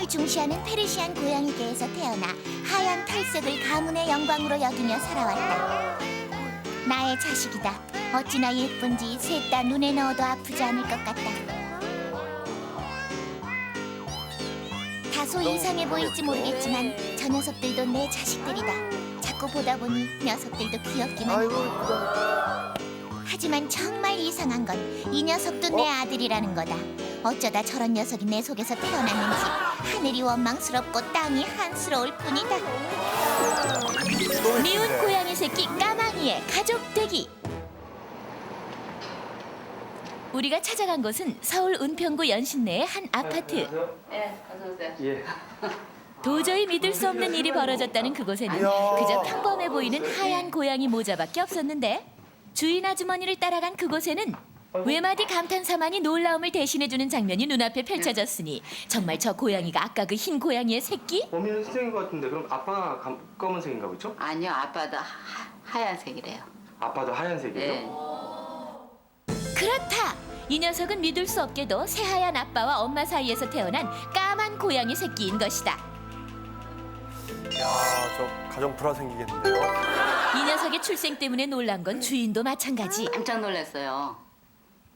털을 중시하는 페르시안 고양이계에서 태어나 하얀 털색을 가문의 영광으로 여기며 살아왔다. 나의 자식이다. 어찌나 예쁜지 셋 다 눈에 넣어도 아프지 않을 것 같다. 다소 이상해 보일지 모르겠지만 저 녀석들도 내 자식들이다. 자꾸 보다 보니 녀석들도 귀엽기만 해. 하지만 정말 이상한 건 이 녀석도 내 아들이라는 거다. 어쩌다 저런 녀석이 내 속에서 태어났는지 하늘이 원망스럽고 땅이 한스러울 뿐이다. 미운 고양이 새끼 까망이의 가족 되기. 우리가 찾아간 곳은 서울 은평구 연신내의 한 아파트. 네, 어서 오세요. 예. 도저히 믿을 수 없는 일이 벌어졌다는 그곳에는 그저 평범해 보이는 하얀 고양이 모자밖에 없었는데, 주인 아주머니를 따라간 그곳에는 외마디 감탄사만이 놀라움을 대신해주는 장면이 눈앞에 펼쳐졌으니 정말 저 고양이가 아까 그 흰 고양이의 새끼? 범인은 흰색인 것 같은데 그럼 아빠가 검은색인가 보죠? 아니요, 아빠도 하얀색이래요. 아빠도 하얀색이에요? 네. 그렇다! 이 녀석은 믿을 수 없게도 새하얀 아빠와 엄마 사이에서 태어난 까만 고양이 새끼인 것이다. 야, 저 가정 불화 생기겠는데요? 이 녀석의 출생 때문에 놀란 건 주인도 마찬가지. 깜짝 놀랐어요.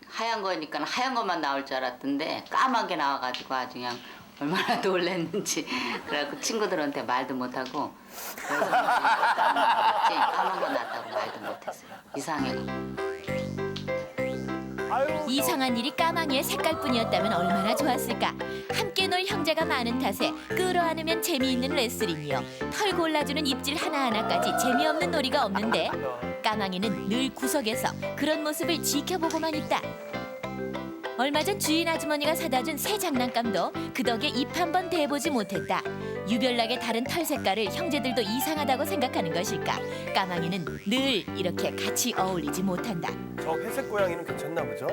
하얀 거니까 하얀 것만 나올 줄 알았던데 까만 게 나와가지고 아주 그냥 얼마나 놀랐는지. 그래갖고 친구들한테 말도 못하고 그래서 까만 거 났다고 말도 못했어요. 이상해. 이상한 일이 까망이의 색깔뿐이었다면 얼마나 좋았을까. 함께 놀 형제가 많은 탓에 끌어안으면 재미있는 레슬링이요, 털 골라주는 입질 하나하나까지 재미없는 놀이가 없는데 까망이는 늘 구석에서 그런 모습을 지켜보고만 있다. 얼마 전 주인 아주머니가 사다 준 새 장난감도 그 덕에 입 한 번 대보지 못했다. 유별나게 다른 털 색깔을 형제들도 이상하다고 생각하는 것일까. 까망이는 늘 이렇게 같이 어울리지 못한다. 저 회색 고양이는 괜찮나 보죠?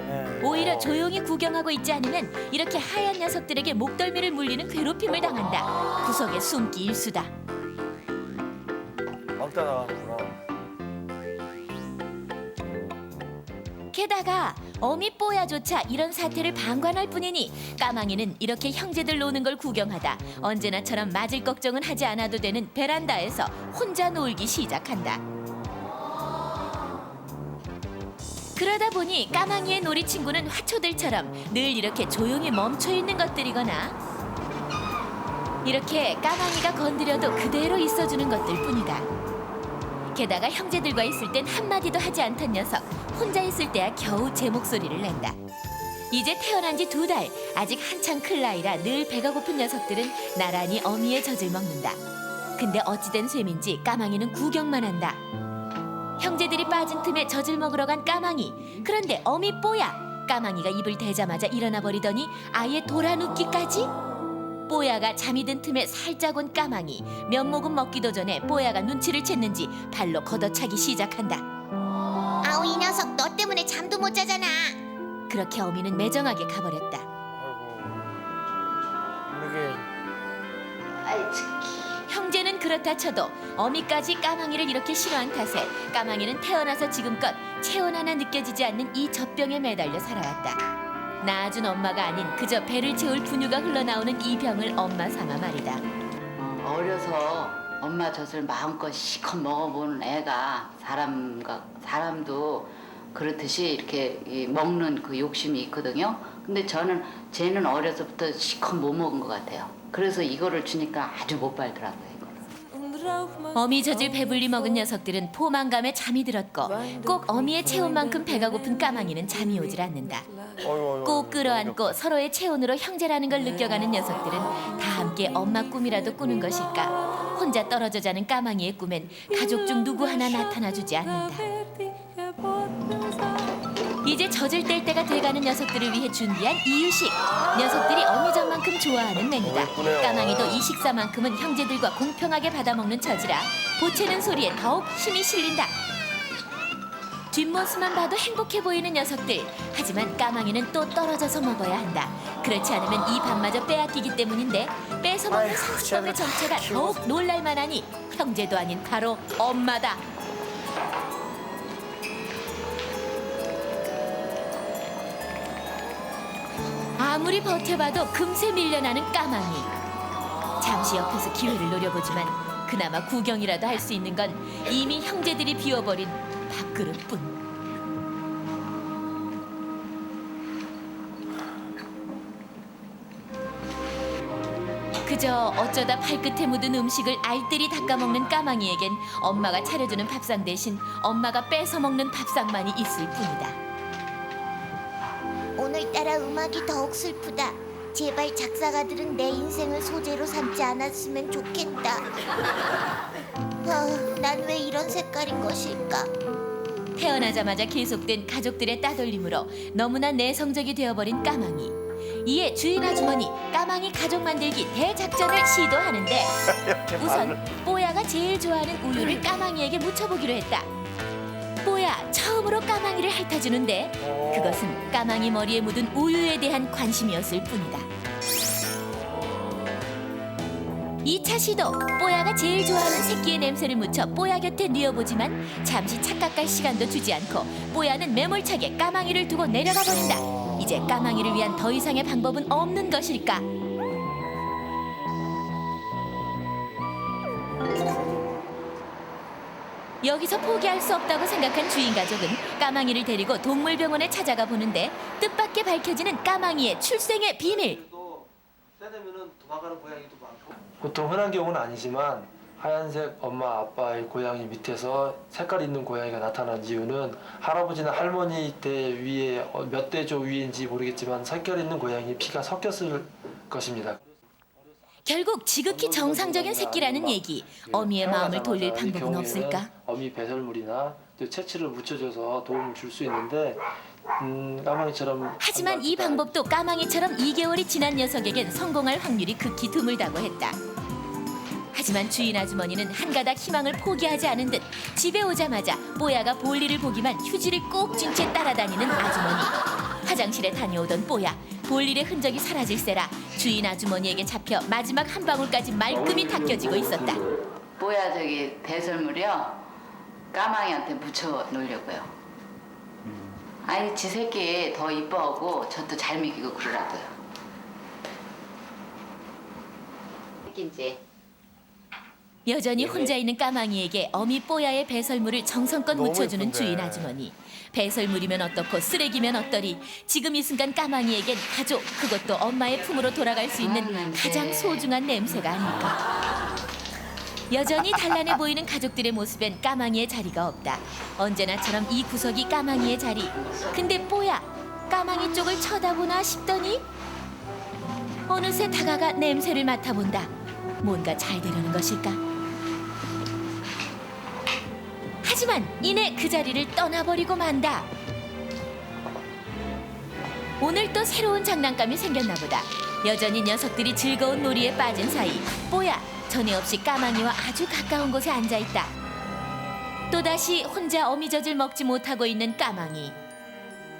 오히려 조용히 구경하고 있지 않으면 이렇게 하얀 녀석들에게 목덜미를 물리는 괴롭힘을 당한다. 구석의 숨기 일수다. 왕따 나가는구나. 게다가 어미 뽀야조차 이런 사태를 방관할 뿐이니 까망이는 이렇게 형제들 노는 걸 구경하다 언제나처럼 맞을 걱정은 하지 않아도 되는 베란다에서 혼자 놀기 시작한다. 그러다 보니 까망이의 놀이 친구는 화초들처럼 늘 이렇게 조용히 멈춰 있는 것들이거나 이렇게 까망이가 건드려도 그대로 있어주는 것들 뿐이다. 게다가 형제들과 있을 땐 한마디도 하지 않던 녀석, 혼자 있을 때야 겨우 제 목소리를 낸다. 이제 태어난 지 2달, 아직 한창 클 나이라 늘 배가 고픈 녀석들은 나란히 어미의 젖을 먹는다. 근데 어찌된 셈인지 까망이는 구경만 한다. 형제들이 빠진 틈에 젖을 먹으러 간 까망이. 그런데 어미 뽀야! 까망이가 입을 대자마자 일어나 버리더니 아예 돌아눕기까지? 뽀야가 잠이 든 틈에 살짝 온 까망이. 몇 모금 먹기도 전에 뽀야가 눈치를 챘는지 발로 걷어차기 시작한다. 아우, 이 녀석 너 때문에 잠도 못 자잖아. 그렇게 어미는 매정하게 가버렸다. 아이고. 이게 아이 참. 형제는 그렇다 쳐도 어미까지 까망이를 이렇게 싫어한 탓에 까망이는 태어나서 지금껏 체온 하나 느껴지지 않는 이 젖병에 매달려 살아왔다. 낳아준 엄마가 아닌 그저 배를 채울 분유가 흘러나오는 이 병을 엄마 삼아 말이다. 어려서 엄마 젖을 마음껏 실컷 먹어보는 애가 사람도 그렇듯이 이렇게 먹는 그 욕심이 있거든요. 근데 쟤는 어려서부터 실컷 못 먹은 것 같아요. 그래서 이거를 주니까 아주 못 발더라고요. 어미 젖을 배불리 먹은 녀석들은 포만감에 잠이 들었고 꼭 어미의 체온만큼 배가 고픈 까망이는 잠이 오질 않는다. 꼭 끌어안고 서로의 체온으로 형제라는 걸 느껴가는 녀석들은 다 함께 엄마 꿈이라도 꾸는 것일까. 혼자 떨어져 자는 까망이의 꿈엔 가족 중 누구 하나 나타나주지 않는다. 이제 젖을 뗄 때가 돼가는 녀석들을 위해 준비한 이유식. 녀석들이 어미젖만큼 좋아하는 메뉴다. 까망이도 이 식사만큼은 형제들과 공평하게 받아먹는 처지라 보채는 소리에 더욱 힘이 실린다. 뒷모습만 봐도 행복해 보이는 녀석들. 하지만 까망이는 또 떨어져서 먹어야 한다. 그렇지 않으면 이 밥마저 빼앗기기 때문인데 뺏어먹는 상습범의 정체가 더욱 놀랄만하니 형제도 아닌 바로 엄마다. 아무리 버텨봐도 금세 밀려나는 까망이. 잠시 옆에서 기회를 노려보지만 그나마 구경이라도 할 수 있는 건 이미 형제들이 비워버린 밥그릇뿐. 그저 어쩌다 발끝에 묻은 음식을 알뜰히 닦아먹는 까망이에겐 엄마가 차려주는 밥상 대신 엄마가 뺏어먹는 밥상만이 있을 뿐이다. 오늘따라 음악이 더욱 슬프다. 제발 작사가들은 내 인생을 소재로 삼지 않았으면 좋겠다. 난 왜 이런 색깔인 것일까? 태어나자마자 계속된 가족들의 따돌림으로 너무나 내성적이 되어버린 까망이. 이에 주인 아주머니 까망이 가족 만들기 대작전을 시도하는데 우선 뽀야가 제일 좋아하는 우유를 까망이에게 묻혀보기로 했다. 뽀야 처음으로 까망이를 핥아주는데 그것은 까망이 머리에 묻은 우유에 대한 관심이었을 뿐이다. 2차 시도 뽀야가 제일 좋아하는 새끼의 냄새를 묻혀 뽀야 곁에 뉘어보지만 잠시 착각할 시간도 주지 않고 뽀야는 매몰차게 까망이를 두고 내려가 버린다. 이제 까망이를 위한 더 이상의 방법은 없는 것일까? 여기서 포기할 수 없다고 생각한 주인 가족은 까망이를 데리고 동물병원에 찾아가 보는데 뜻밖의 밝혀지는 까망이의 출생의 비밀. 보통 흔한 경우는 아니지만 하얀색 엄마 아빠의 고양이 밑에서 색깔 있는 고양이가 나타난 이유는 할아버지나 할머니 때 위에 몇 대조 위인지 모르겠지만 색깔 있는 고양이 피가 섞였을 것입니다. 결국 지극히 정상적인 새끼라는 얘기. 어미의 마음을 돌릴 방법은 없을까? 어미 배설물이나 또 채취를 묻혀줘서 도움을 줄 수 있는데 까망이처럼 하지만 이 방법도 까망이처럼 2개월이 지난 녀석에겐 성공할 확률이 극히 드물다고 했다. 하지만 주인 아주머니는 한가닥 희망을 포기하지 않은 듯 집에 오자마자 뽀야가 볼일을 보기만 휴지를 꼭 쥔 채 따라다니는 아주머니. 화장실에 다녀오던 뽀야, 볼일의 흔적이 사라질세라 주인 아주머니에게 잡혀 마지막 한 방울까지 말끔히 닦여지고 있었다. 뽀야 저기 배설물이요. 까망이한테 묻혀 놓으려고요. 아니 지 새끼 더 이뻐하고 저도 잘 먹이고 그러라고요. 새끼인지. 여전히 혼자 있는 까망이에게 어미 뽀야의 배설물을 정성껏 너무 묻혀주는 예쁜데. 주인 아주머니. 배설물이면 어떻고 쓰레기면 어떠리. 지금 이 순간 까망이에겐 가족, 그것도 엄마의 품으로 돌아갈 수 있는 가장 소중한 냄새가 아닐까. 여전히 단란해 보이는 가족들의 모습엔 까망이의 자리가 없다. 언제나처럼 이 구석이 까망이의 자리. 근데 뽀야, 까망이 쪽을 쳐다보나 싶더니 어느새 다가가 냄새를 맡아본다. 뭔가 잘 되려는 것일까? 하지만 이내 그 자리를 떠나버리고 만다. 오늘 또 새로운 장난감이 생겼나 보다. 여전히 녀석들이 즐거운 놀이에 빠진 사이 뽀야, 전에 없이 까망이와 아주 가까운 곳에 앉아있다. 또다시 혼자 어미젖을 먹지 못하고 있는 까망이.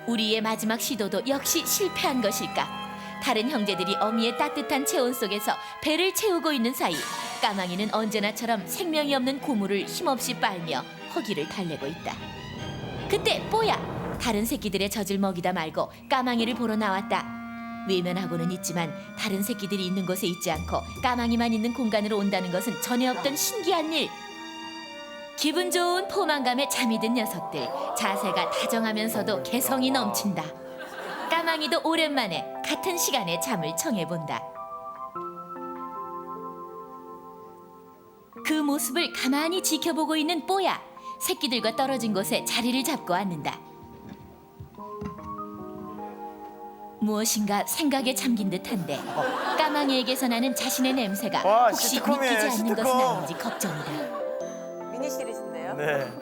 우리의 마지막 시도도 역시 실패한 것일까? 다른 형제들이 어미의 따뜻한 체온 속에서 배를 채우고 있는 사이 까망이는 언제나처럼 생명이 없는 고물을 힘없이 빨며 허기를 달래고 있다. 그때 뽀야, 다른 새끼들의 젖을 먹이다 말고 까망이를 보러 나왔다. 외면하고는 있지만 다른 새끼들이 있는 곳에 있지 않고 까망이만 있는 공간으로 온다는 것은 전에 없던 신기한 일. 기분 좋은 포만감에 잠이 든 녀석들. 자세가 다정하면서도 개성이 넘친다. 까망이도 오랜만에 같은 시간에 잠을 청해본다. 그 모습을 가만히 지켜보고 있는 뽀야. 새끼들과 떨어진 곳에 자리를 잡고 앉는다. 무엇인가 생각에 잠긴 듯한데 까망이에게서 나는 자신의 냄새가 와, 혹시 시트콤이에요, 믿기지 않는 것은 시트콤. 아닌지 걱정이다. 미니 시리즈인데요. 네.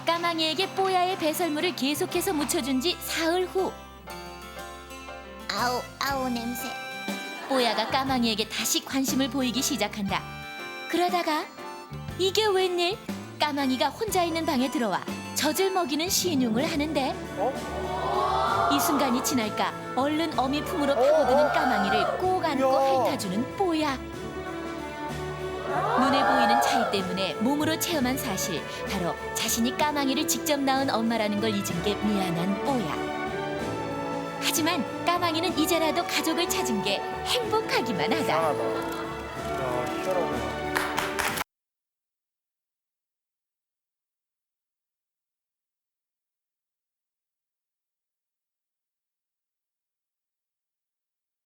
까망이에게 뽀야의 배설물을 계속해서 묻혀준 지 사흘 후 아우 냄새. 뽀야가 까망이에게 다시 관심을 보이기 시작한다. 그러다가 이게 웬일? 까망이가 혼자 있는 방에 들어와 젖을 먹이는 신용을 하는데 이 순간이 지날까 얼른 어미 품으로 파고드는 까망이를 꼭 안고 핥아주는 뽀야. 눈에 보이는 차이 때문에 몸으로 체험한 사실, 바로 자신이 까망이를 직접 낳은 엄마라는 걸 잊은 게 미안한 뽀야. 하지만 까망이는 이제라도 가족을 찾은 게 행복하기만 하다. 이상하다. 야, 희한하구나.